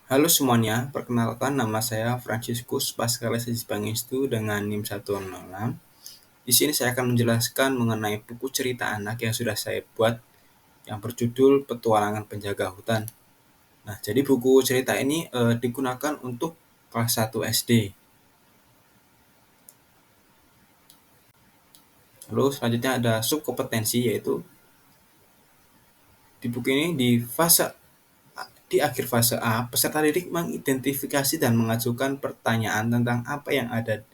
Halo semuanya, perkenalkan nama saya Franciscus Pascalis Pangestu dengan NIM 106. Di sini saya akan menjelaskan mengenai buku cerita anak yang sudah saya buat yang berjudul Petualangan Penjaga Hutan. Nah, jadi buku cerita ini digunakan untuk kelas 1 SD. Lalu selanjutnya ada subkompetensi yaitu di buku ini di akhir fase A, peserta didik mengidentifikasi dan mengajukan pertanyaan tentang apa yang ada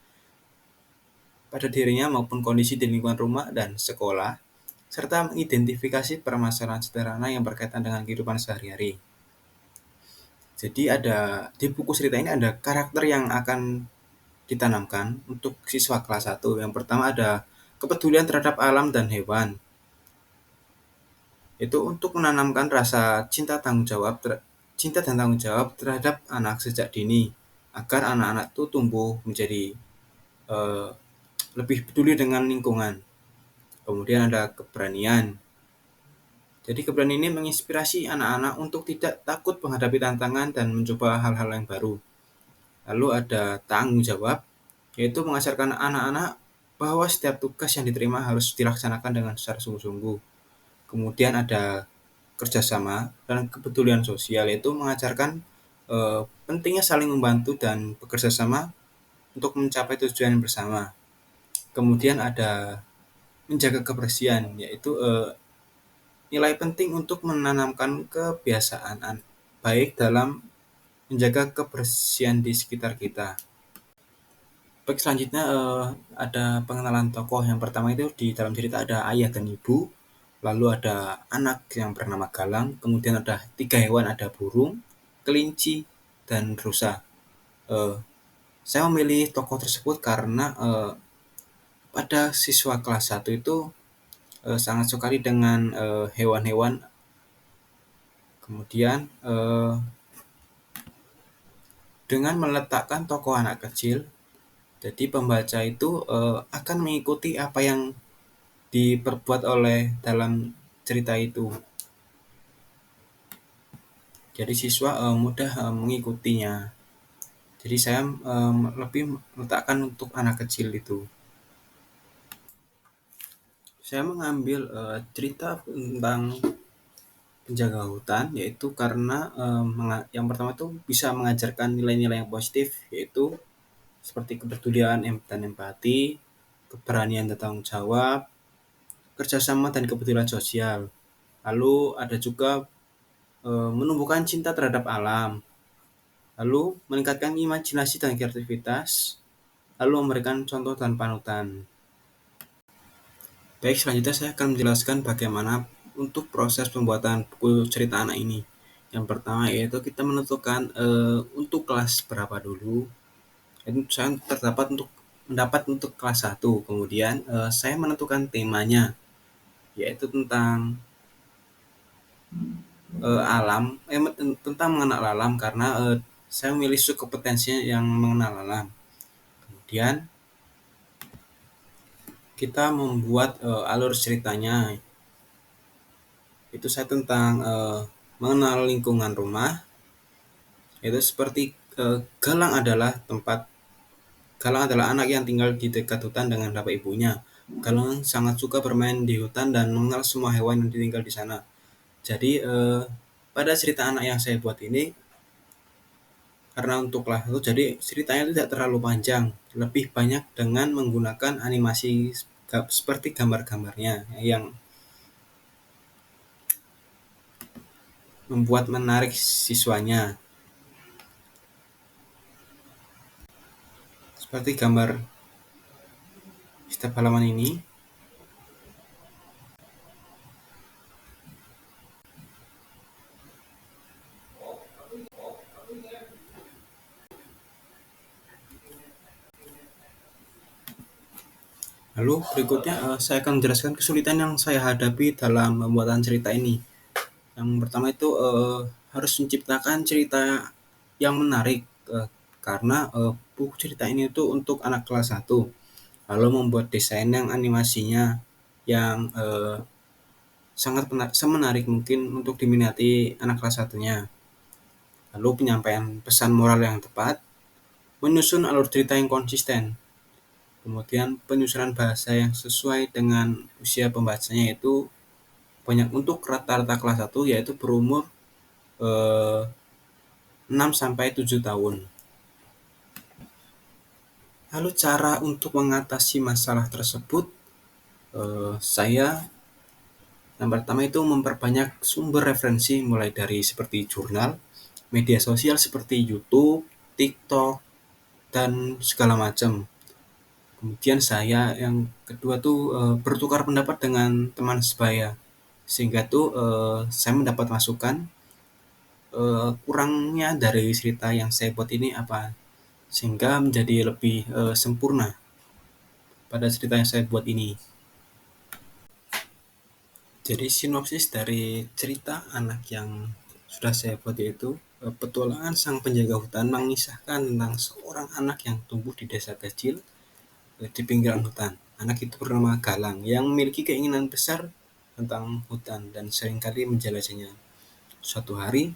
pada dirinya maupun kondisi di lingkungan rumah dan sekolah, serta mengidentifikasi permasalahan sederhana yang berkaitan dengan kehidupan sehari-hari. Jadi di buku cerita ini ada karakter yang akan ditanamkan untuk siswa kelas 1. Yang pertama ada kepedulian terhadap alam dan hewan. Itu untuk menanamkan rasa cinta dan tanggung jawab terhadap anak sejak dini agar anak-anak itu tumbuh menjadi eh, lebih peduli dengan lingkungan. Kemudian ada keberanian. Jadi keberanian ini menginspirasi anak-anak untuk tidak takut menghadapi tantangan dan mencoba hal-hal yang baru. Lalu ada tanggung jawab, yaitu mengajarkan anak-anak bahwa setiap tugas yang diterima harus dilaksanakan dengan secara sungguh-sungguh. Kemudian ada kerjasama dan kepedulian sosial, yaitu mengajarkan pentingnya saling membantu dan bekerja sama untuk mencapai tujuan bersama. Kemudian ada menjaga kebersihan, yaitu nilai penting untuk menanamkan kebiasaan baik dalam menjaga kebersihan di sekitar kita. Baik, selanjutnya ada pengenalan tokoh. Yang pertama itu di dalam cerita ada ayah dan ibu, lalu ada anak yang bernama Galang, kemudian ada 3 hewan, ada burung, kelinci, dan rusa. Eh, saya memilih tokoh tersebut karena pada siswa kelas 1 itu sangat sekali dengan hewan-hewan. Kemudian dengan meletakkan tokoh anak kecil, jadi pembaca itu akan mengikuti apa yang diperbuat oleh dalam cerita itu. Jadi siswa mudah mengikutinya. Jadi saya lebih meletakkan untuk anak kecil itu. Saya mengambil cerita tentang penjaga hutan yaitu karena yang pertama itu bisa mengajarkan nilai-nilai yang positif, yaitu seperti kepedulian dan empati, keberanian dan tanggung jawab, kerjasama dan kepedulian sosial. Lalu ada juga menumbuhkan cinta terhadap alam, lalu meningkatkan imajinasi dan kreativitas, lalu memberikan contoh dan panutan. Baik, selanjutnya saya akan menjelaskan bagaimana untuk proses pembuatan buku cerita anak ini. Yang pertama yaitu kita menentukan untuk kelas berapa dulu. Dan saya mendapat untuk kelas 1. Kemudian saya menentukan temanya, yaitu tentang alam, tentang mengenal alam karena saya memilih subkompetensinya yang mengenal alam. Kemudian kita membuat alur ceritanya, itu saya tentang mengenal lingkungan rumah, itu seperti Galang adalah anak yang tinggal di dekat hutan dengan bapak ibunya. Galang sangat suka bermain di hutan dan mengenal semua hewan yang tinggal di sana. Jadi pada cerita anak yang saya buat ini, karena untuklah itu, jadi ceritanya tidak terlalu panjang, lebih banyak dengan menggunakan animasi seperti gambar-gambarnya yang membuat menarik siswanya. Seperti gambar setiap halaman ini. Lalu berikutnya saya akan menjelaskan kesulitan yang saya hadapi dalam pembuatan cerita ini. Yang pertama itu harus menciptakan cerita yang menarik karena buku cerita ini itu untuk anak kelas 1. Lalu membuat desain yang animasinya yang sangat semenarik mungkin untuk diminati anak kelas 1-nya. lalu penyampaian pesan moral yang tepat, menyusun alur cerita yang konsisten, kemudian penyusunan bahasa yang sesuai dengan usia pembacanya itu banyak untuk rata-rata kelas 1 yaitu berumur 6 sampai 7 tahun. Lalu cara untuk mengatasi masalah tersebut, saya yang pertama itu memperbanyak sumber referensi mulai dari seperti jurnal, media sosial seperti YouTube, TikTok, dan segala macam. Kemudian saya yang kedua tuh bertukar pendapat dengan teman sebaya, sehingga tuh saya mendapat masukan kurangnya dari cerita yang saya buat ini apa, sehingga menjadi lebih sempurna pada cerita yang saya buat ini. Jadi sinopsis dari cerita anak yang sudah saya buat yaitu petualangan sang penjaga hutan mengisahkan tentang seorang anak yang tumbuh di desa kecil di pinggiran hutan. Anak itu bernama Galang yang memiliki keinginan besar tentang hutan dan seringkali menjelajahnya. Suatu hari,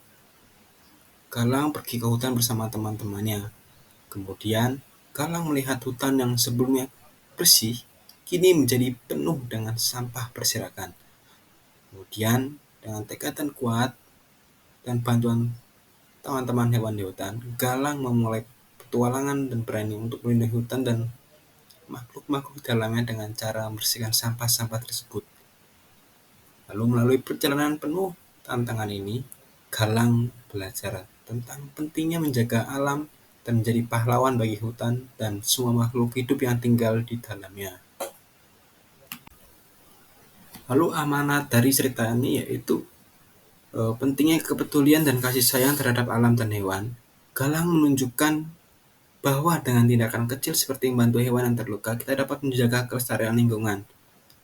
Galang pergi ke hutan bersama teman-temannya. Kemudian, Galang melihat hutan yang sebelumnya bersih, kini menjadi penuh dengan sampah berserakan. Kemudian, dengan tekad dan kuat dan bantuan teman-teman hewan di hutan, Galang memulai petualangan dan berani untuk melindungi hutan dan makhluk-makhluk di dalamnya dengan cara membersihkan sampah-sampah tersebut. Lalu melalui perjalanan penuh tantangan ini, Galang belajar tentang pentingnya menjaga alam dan menjadi pahlawan bagi hutan dan semua makhluk hidup yang tinggal di dalamnya. Lalu amanat dari cerita ini yaitu pentingnya kepedulian dan kasih sayang terhadap alam dan hewan. Galang menunjukkan bahwa dengan tindakan kecil seperti membantu hewan yang terluka, kita dapat menjaga kelestarian lingkungan.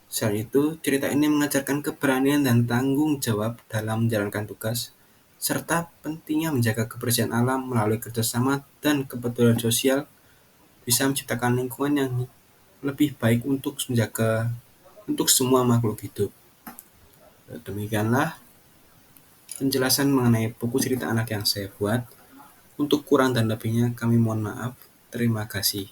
Selain itu, cerita ini mengajarkan keberanian dan tanggung jawab dalam menjalankan tugas, serta pentingnya menjaga kebersihan alam melalui kerjasama dan kepedulian sosial bisa menciptakan lingkungan yang lebih baik untuk semua makhluk hidup. Demikianlah penjelasan mengenai buku cerita anak yang saya buat. Untuk kurang dan lebihnya kami mohon maaf. Terima kasih.